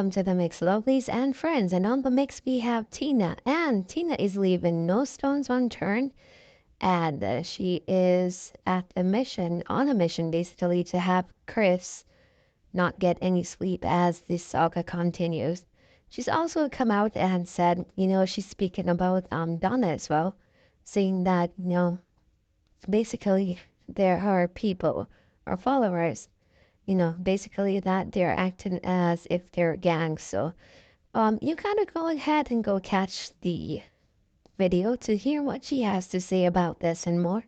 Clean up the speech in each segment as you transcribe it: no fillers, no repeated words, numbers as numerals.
welcome to the Mix Lovelies and Friends. And on the mix, we have Tina. And Tina is leaving no stones unturned. And she is on a mission basically to have Kris not get any sleep as this saga continues. She's also come out and said, she's speaking about Donna as well, saying that, basically there are people or followers basically that they're acting as if they're gangs. So, you gotta go ahead and go catch the video to hear what she has to say about this and more.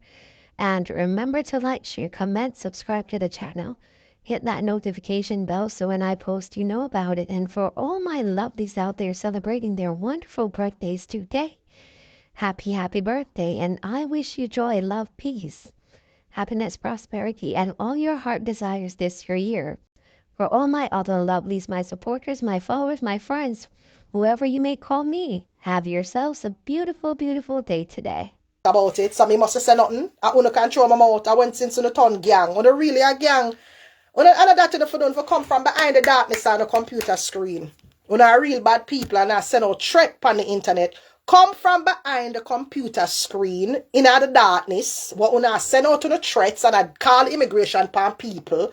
And remember to like, share, comment, subscribe to the channel. Hit that notification bell so when I post, you know about it. And for all my lovelies out there celebrating their wonderful birthdays today, happy, happy birthday. And I wish you joy, love, peace, happiness, prosperity, and all your heart desires this year. For all my other lovelies, my supporters, my followers, my friends, whoever you may call me, have yourselves a beautiful, beautiful day today. About it, so me must say nothing. I wanna control my mouth. I went since on the ton gang. Wanna really a gang. Wanna that to the for come from behind the darkness on the computer screen. Wanna a real bad people and I send out threat on the internet. Come from behind the computer screen in the darkness. What wanna send out to the threats and I call immigration pan people.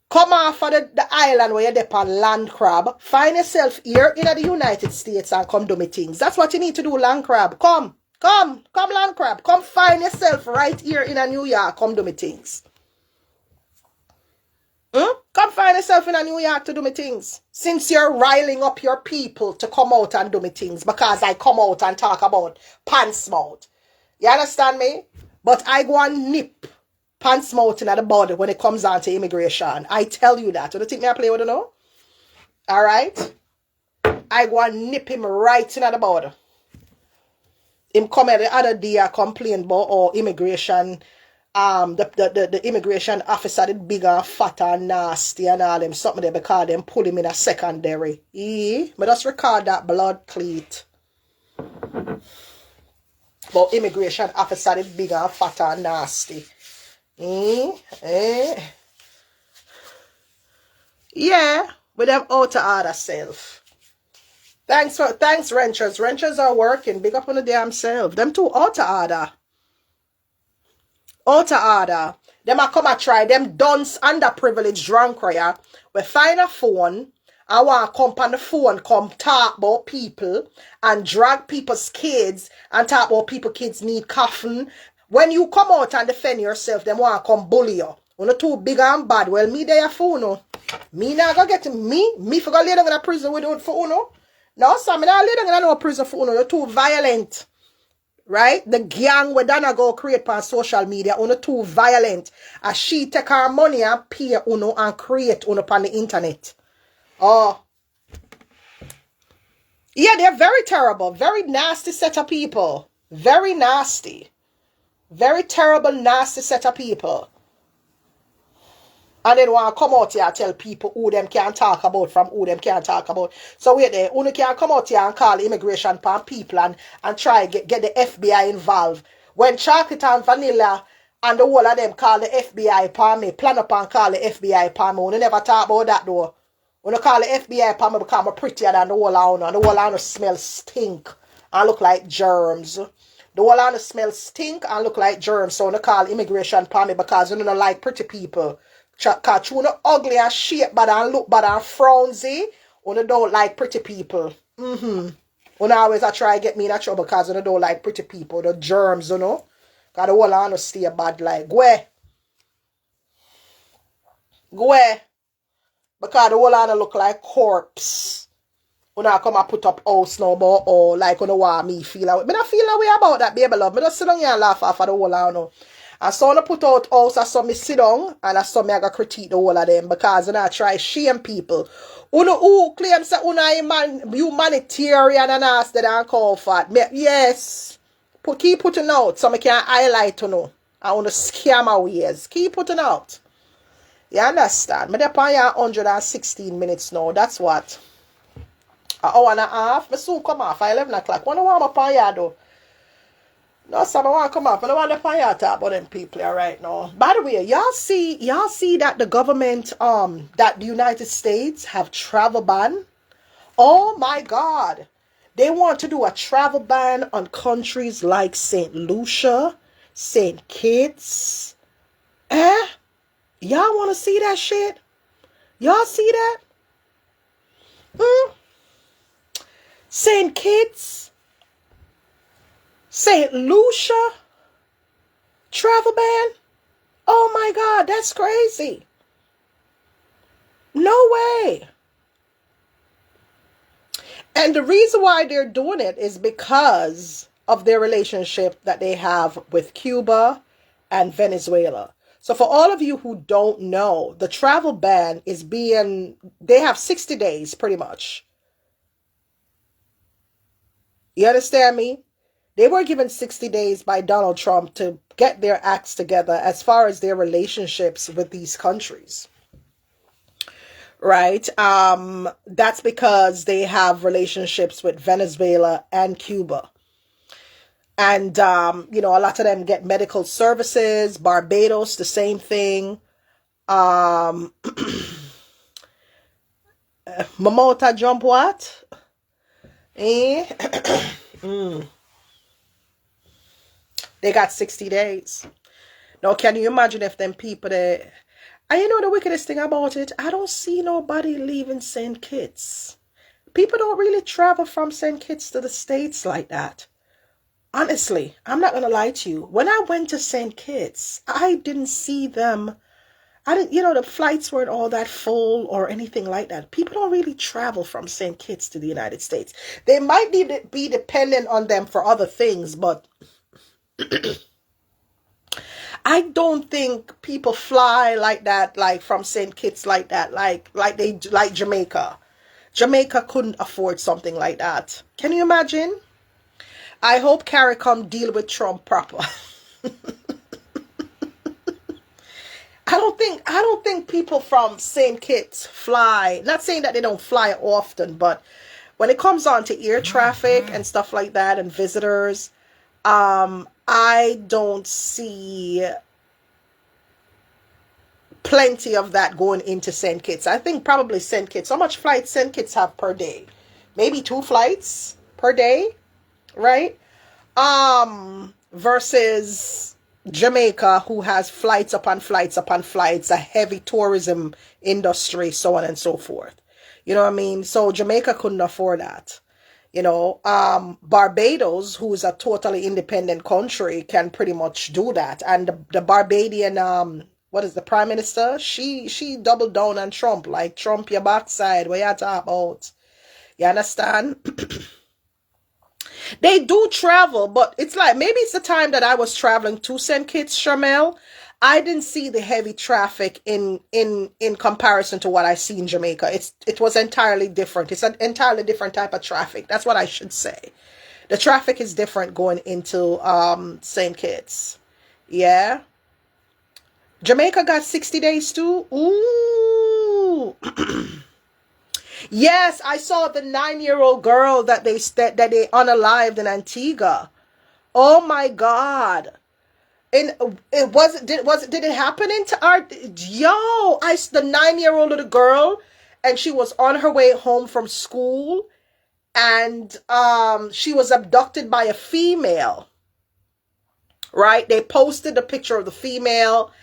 Come off of the island where you're there on land crab. Find yourself here in the United States and come do me things. That's what you need to do, land crab. Come, land crab. Come find yourself right here in New York. Come do me things. Come find yourself in New York to do me things. Since you're riling up your people to come out and do me things. Because I come out and talk about pants mouth. You understand me? But I go and nip pants mouth in the body when it comes down to immigration. I tell you that. You don't think me I play with you now? Alright? I go and nip him right in the body. Him come the other day I complain about immigration. The immigration officer did big and fat and nasty and all them something there because them pull him in a secondary. But just record that blood cleat. But immigration officer did big and fat and nasty. Yeah, with them out of order self. Thanks, renters. Renters are working. Big up on the damn self. Them two out of order. Out of order. Them a come and try. Them dunce underprivileged drunk raya. We find a phone. I want to come on the phone, come talk about people and drag people's kids and talk about people kids need coffin. When you come out and defend yourself, them want to come bully you. You're not too big and bad. Well, me there for no. Me not gonna get me. Me for gonna lay down in a prison without for uno. No, so me not lay down in no prison for uno. You're too violent. Right? The gang we Donna go create on social media, uno too violent. As she take her money and pay uno and create uno on the internet. Oh. Yeah, they're very terrible. Very nasty set of people. Very nasty. Very terrible, nasty set of people. And then want to come out here and tell people who them can't talk about from who them can't talk about. So wait there, who can come out here and call immigration pan people and try get the FBI involved. When Chocolate and Vanilla and the whole of them call the FBI pan me, plan up and call the FBI pan me. We never talk about that though. When I call the FBI pan me become prettier than the whole of and the whole of smell stink and look like germs. The whole of smell stink and look like germs. So when I call immigration pan me because you don't like pretty people. Cause you not ugly and shape bad and look bad and frownsy. You don't like pretty people. You always try to get me in a trouble because you don't like pretty people. The germs, you know. Cause the whole of stay bad like. Go away. Because the whole of look like corpse. You know, come and put up house now about like you know what me feel. But I feel a way about that, baby love. I just sit down here and laugh off of the whole of now. And so I put out house, I saw me sit down and I saw me I got critique the whole of them because I try shame people. Who claims that humanitarian and ask that and call for it. Yes. Keep putting out so I can highlight you know. I want to scare my ways. Keep putting out. You understand? I'm on here 116 minutes now. That's what. An hour and a half. I soon come off at 11 o'clock. When I warm up on here though. No, some I want to come up. I don't want to find out about them people here right now. By the way, y'all see that the government, that the United States have travel ban? Oh my God. They want to do a travel ban on countries like St. Lucia, St. Kitts. Eh? Y'all want to see that shit? Y'all see that? Hmm? St. Kitts, St. Lucia, travel ban? Oh my God, that's crazy. No way. And the reason why they're doing it is because of their relationship that they have with Cuba and Venezuela. So for all of you who don't know, the travel ban is they have 60 days pretty much. You understand me? They were given 60 days by Donald Trump to get their acts together as far as their relationships with these countries. Right? That's because they have relationships with Venezuela and Cuba. And, a lot of them get medical services. Barbados, the same thing. Mamota jump what? Eh? They got 60 days. Now, can you imagine if them people there... And the wickedest thing about it, I don't see nobody leaving St. Kitts. People don't really travel from St. Kitts to the States like that. Honestly, I'm not going to lie to you. When I went to St. Kitts, I didn't see them. The flights weren't all that full or anything like that. People don't really travel from St. Kitts to the United States. They might be dependent on them for other things, but I don't think people fly like that, like from St. Kitts like that, like Jamaica. Jamaica couldn't afford something like that. Can you imagine? I hope CARICOM deal with Trump proper. I don't think people from St. Kitts fly. Not saying that they don't fly often, but when it comes on to air traffic and stuff like that and visitors, I don't see plenty of that going into St. Kitts. I think probably St. Kitts. How much flights St. Kitts have per day? Maybe 2 flights per day, right? Versus Jamaica, who has flights upon flights upon flights, a heavy tourism industry, so on and so forth. You know what I mean? So Jamaica couldn't afford that. Barbados, who is a totally independent country, can pretty much do that. And the Barbadian, what is the prime minister? She doubled down on Trump, like Trump your backside. What you talk about? You understand? They do travel, but it's like, maybe it's the time that I was traveling to St. Kitts, Shamel. I didn't see the heavy traffic in comparison to what I see in Jamaica. It was entirely different. It's an entirely different type of traffic. That's what I should say. The traffic is different going into St. Kitts. Yeah. Jamaica got 60 days too. Ooh. Yes, I saw the 9-year-old girl that they unalived in Antigua. Oh my God. And did it happen into our, the 9-year-old little girl, and she was on her way home from school, and she was abducted by a female. Right? They posted a picture of the female,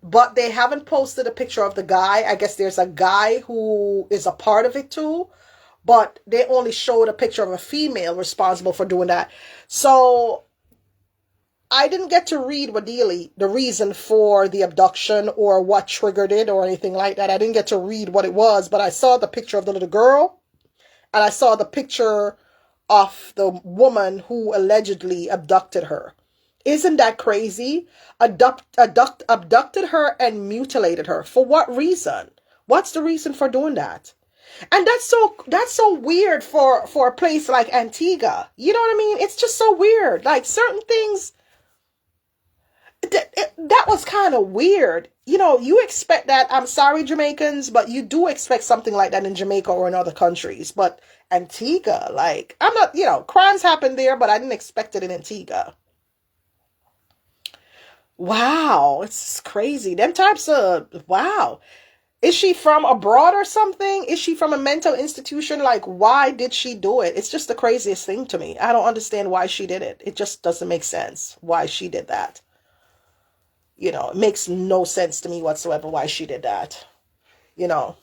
but they haven't posted a picture of the guy. I guess there's a guy who is a part of it too, but they only showed a picture of a female responsible for doing that. So I didn't get to read the reason for the abduction or what triggered it or anything like that. I didn't get to read what it was, but I saw the picture of the little girl, and I saw the picture of the woman who allegedly abducted her. Isn't that crazy? Abducted her and mutilated her. For what reason? What's the reason for doing that? And that's so weird for a place like Antigua. You know what I mean? It's just so weird. Like certain things, that was kind of weird. You expect that. I'm sorry, Jamaicans, but you do expect something like that in Jamaica or in other countries. But Antigua, like, I'm not, crimes happen there, but I didn't expect it in Antigua. Wow, it's crazy. Them types of, wow. Is she from abroad or something? Is she from a mental institution? Like, why did she do it? It's just the craziest thing to me. I don't understand why she did it. It just doesn't make sense why she did that. It makes no sense to me whatsoever why she did that. You know.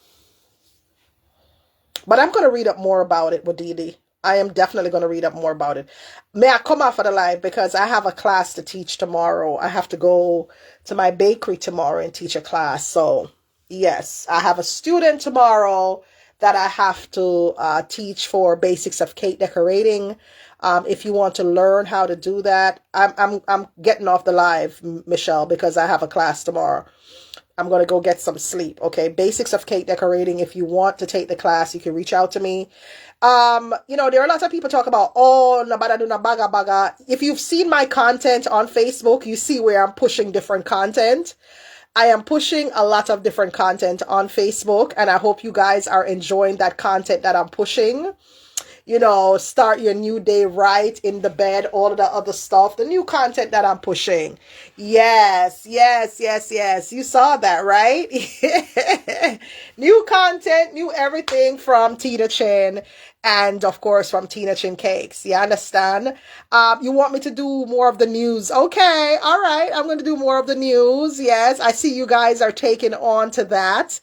But I'm going to read up more about it with Dee. I am definitely going to read up more about it. May I come off of the live because I have a class to teach tomorrow. I have to go to my bakery tomorrow and teach a class. So, yes, I have a student tomorrow that I have to teach for basics of cake decorating. If you want to learn how to do that, I'm getting off the live, Michelle, because I have a class tomorrow. I'm going to go get some sleep. Okay. Basics of cake decorating. If you want to take the class, you can reach out to me. There are a lot of people talk about, oh, nabada do na baga baga. If you've seen my content on Facebook, you see where I'm pushing different content. I am pushing a lot of different content on Facebook, and I hope you guys are enjoying that content that I'm pushing. Start your new day right in the bed, all of the other stuff, the new content that I'm pushing. Yes. You saw that, right? New content, new everything from Tina Chin and of course from Tina Chin Cakes. You understand? You want me to do more of the news? Okay. All right. I'm going to do more of the news. Yes. I see you guys are taking on to that.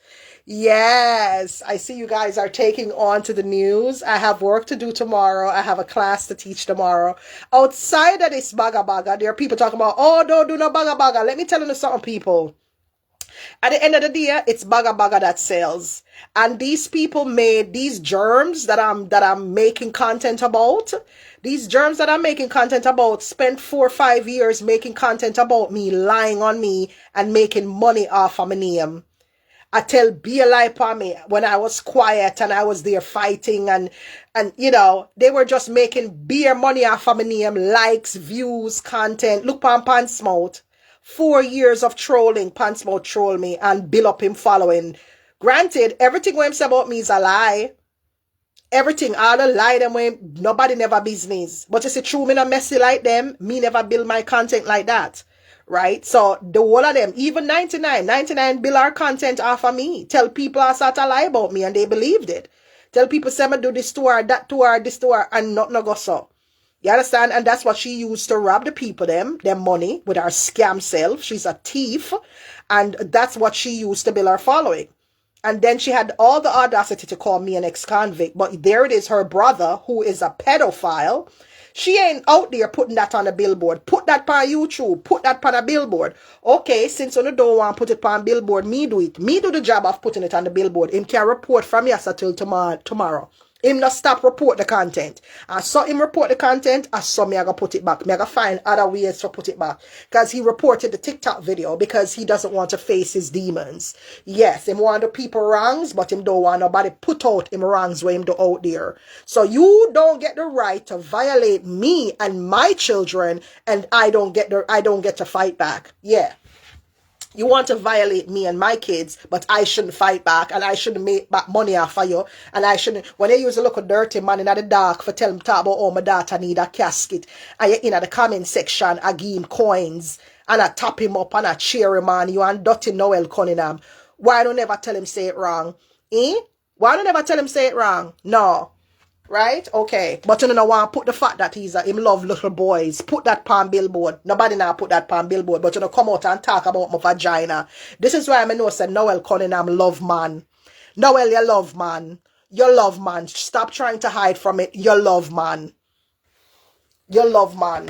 Yes, I see you guys are taking on to the news. I have work to do tomorrow. I have a class to teach tomorrow. Outside of this baga baga, there are people talking about, oh, don't do no baga baga. Let me tell you something, people. At the end of the day, it's baga baga that sells. And these people made these germs that I'm making content about. These germs that I'm making content about spent 4 or 5 years making content about me, lying on me and making money off of my name. I tell be a lie for me when I was quiet and I was there fighting and they were just making beer money off of my name, likes, views, content. Look on Pansmouth. 4 years of trolling. Pansmouth troll me and build up him following. Granted, everything what him say about me is a lie. Everything, all the lie them when nobody never business. But you see, true, me not messy like them. Me never build my content like that. Right? So the whole of them, even 99 build our content off of me. Tell people I start to lie about me and they believed it. Tell people say me do this to her, that to her, this to her, and not no go so. You understand? And that's what she used to rob the people them money with her scam self. She's a thief. And that's what she used to build her following. And then she had all the audacity to call me an ex-convict. But there it is, her brother, who is a pedophile. She ain't out there putting that on a billboard. Put that on YouTube. Put that on a billboard. Okay, since you don't want to put it on billboard, me do it. Me do the job of putting it on the billboard. Him can report from yesterday till tomorrow. Him not stop report the content. I saw him report the content. I saw me I gotta put it back. Me I gotta find other ways to put it back. Because he reported the TikTok video because he doesn't want to face his demons. Yes, him want the people wrongs, but him don't want nobody put out him wrongs where him do out there. So you don't get the right to violate me and my children, and I don't get to fight back. Yeah. You want to violate me and my kids, but I shouldn't fight back, and I shouldn't make back money off of you, and I shouldn't. When they use a little dirty man in the dark for tell him talk about, oh, my daughter need a casket, and you in the comment section, I give him coins, and I tap him up, and I cheer him on, you and Dottie Noel Cunningham. Why don't ever tell him say it wrong? Why don't ever tell him say it wrong? No. Right? Okay. But you don't want to put the fact that him love little boys. Put that pan billboard. Nobody now put that pan billboard. But you don't come out and talk about my vagina. This is why I know say Noel Cunningham love man. Noel, you love man. You love man. Stop trying to hide from it. You love man. You love man.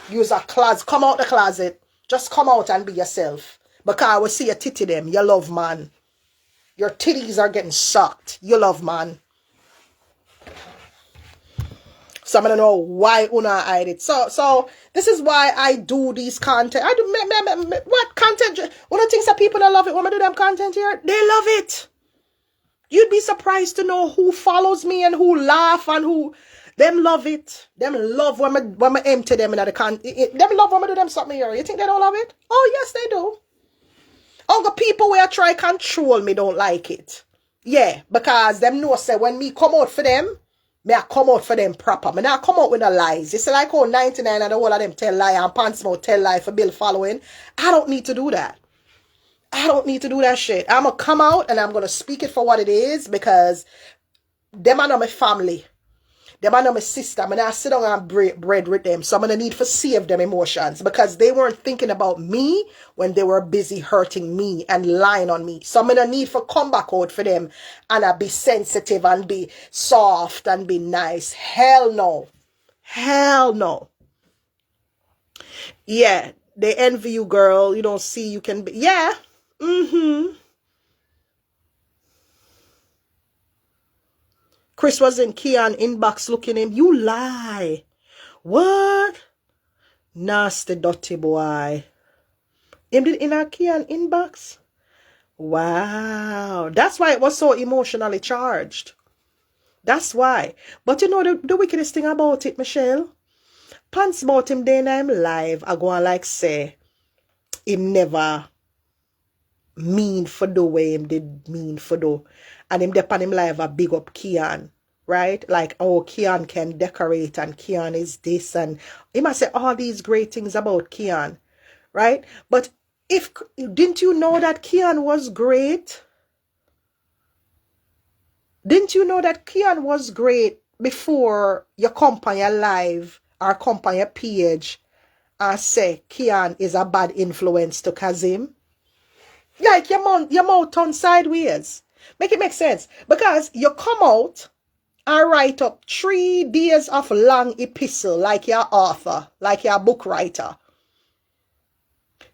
Use a closet. Come out the closet. Just come out and be yourself. Because I will see your titty them. You love man. Your titties are getting sucked. You love man. So I don't know why Una hide it. So this is why I do these content. I do what content? One of the things that people that love it when I do them content here, they love it. You'd be surprised to know who follows me and who laugh and who them love it. Them love when I empty them in the content. Them love when I do them something here. You think they don't love it? Oh yes, they do. All the people where try control me don't like it. Yeah, because them know say when me come out for them. Me I come out for them proper. Me not come out with the lies. It's like how 99 and the whole of them tell lie and pants mouth tell lie for build following. I don't need to do that. I don't need to do that shit. I'm going to come out and I'm going to speak it for what it is because them are not my family. Them are not my sister. I'm going to sit down and break bread with them. So I'm going to need to save them emotions because they weren't thinking about me when they were busy hurting me and lying on me. So I'm going to need for come back out for them and be sensitive and be soft and be nice. Hell no. Hell no. Yeah. They envy you, girl. You don't see you can be. Yeah. Kris was in Keon inbox looking him. You lie. What? Nasty dirty boy. Him did in a Keon inbox? Wow. That's why it was so emotionally charged. That's why. But you know the wickedest thing about it, Michelle? Pants about him then I'm live. I go on like say him never mean for the way him did mean for the. And him dep on him live a big up Keon. Right? Like, oh, Keon can decorate and Keon is this. And he must say all these great things about Keon. Right? But didn't you know that Keon was great? Didn't you know that Keon was great before you come on your live or come on your page and say Keon is a bad influence to Kazim? Like your mouth turned sideways. Make it make sense. Because you come out and write up 3 days of long epistle like your author, like your book writer.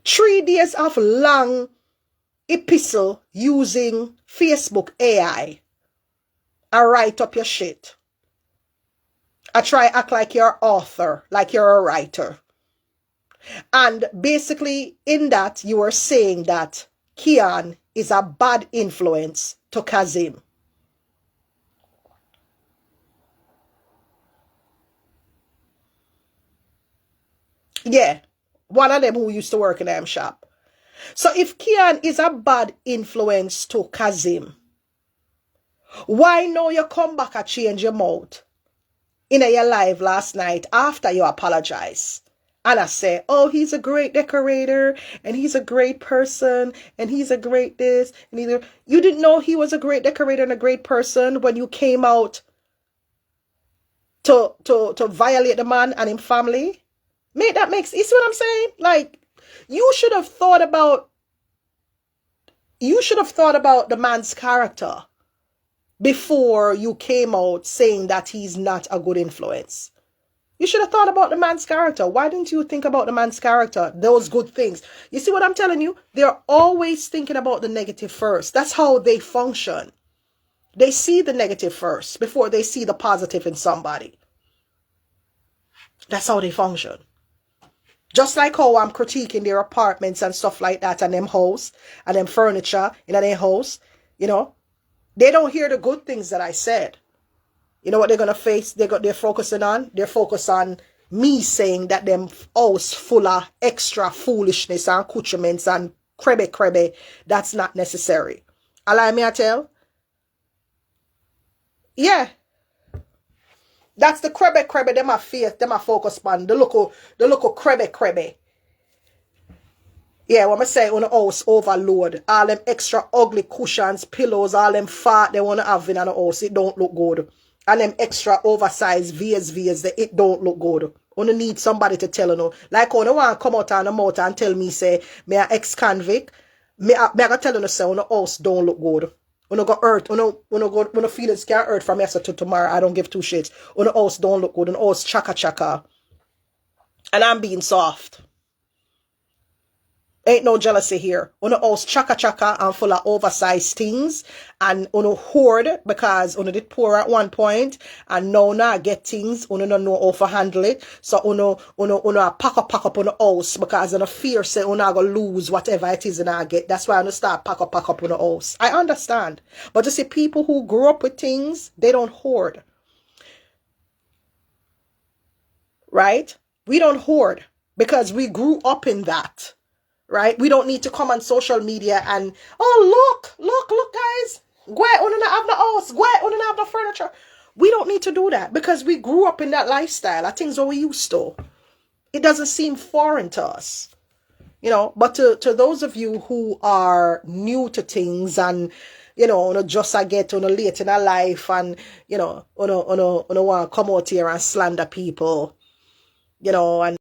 3 days of long epistle using Facebook AI. I write up your shit. I try act like you're an author, like you're a writer. And basically in that you are saying that Keon is a bad influence to Kazim. Yeah, one of them who used to work in them shop. So if Keon is a bad influence to Kazim, why now you come back and change your mouth in your live last night after you apologize? And I say, oh, he's a great decorator and he's a great person and he's a great this. And you didn't know he was a great decorator and a great person when you came out to violate the man and his family? Make that make sense. You see what I'm saying? Like, you should have thought about the man's character before you came out saying that he's not a good influence. You should have thought about the man's character. Why didn't you think about the man's character? Those good things. You see what I'm telling you? They're always thinking about the negative first. That's how they function. They see the negative first before they see the positive in somebody. That's how they function. Just like how I'm critiquing their apartments and stuff like that and them house and them furniture in their house, you know, they don't hear the good things that I said. You know what they're going to face? They're focusing on? They're focused on me saying that them house full of extra foolishness and accoutrements and crebe. That's not necessary. Allow me to tell? Yeah. That's the crebe. Them are faith. Them are focus on the local crebe. Yeah, when I say on the house overload, all them extra ugly cushions, pillows, all them fat they want to have in the house, it don't look good. And them extra oversized VSVs, it don't look good. You need somebody to tell you. Like when you want to come out on the motor and tell me, say, me an ex-convict, me I gotta tell you, say, on the house don't look good. When you go hurt, when the feelings can't hurt from yesterday to tomorrow, I don't give 2 shits. On the house don't look good, on the house chaka. And I'm being soft. Ain't no jealousy here. Uno house chaka and full of oversized things. And uno hoard because uno did poor at one point. And now get things. Uno don't know how to handle it. So uno pack up on the house because uno fear say uno go lose whatever it is I get. That's why uno start pack up on the house. I understand. But you see, people who grew up with things, they don't hoard. Right? We don't hoard because we grew up in that. Right? We don't need to come on social media and, oh, look, guys. Go ahead, we don't have the house. Go ahead, we don't have the furniture. We don't need to do that because we grew up in that lifestyle. I think what we used to. It doesn't seem foreign to us. But to those of you who are new to things and, just I get on a late in a life and, on want to come out here and slander people, and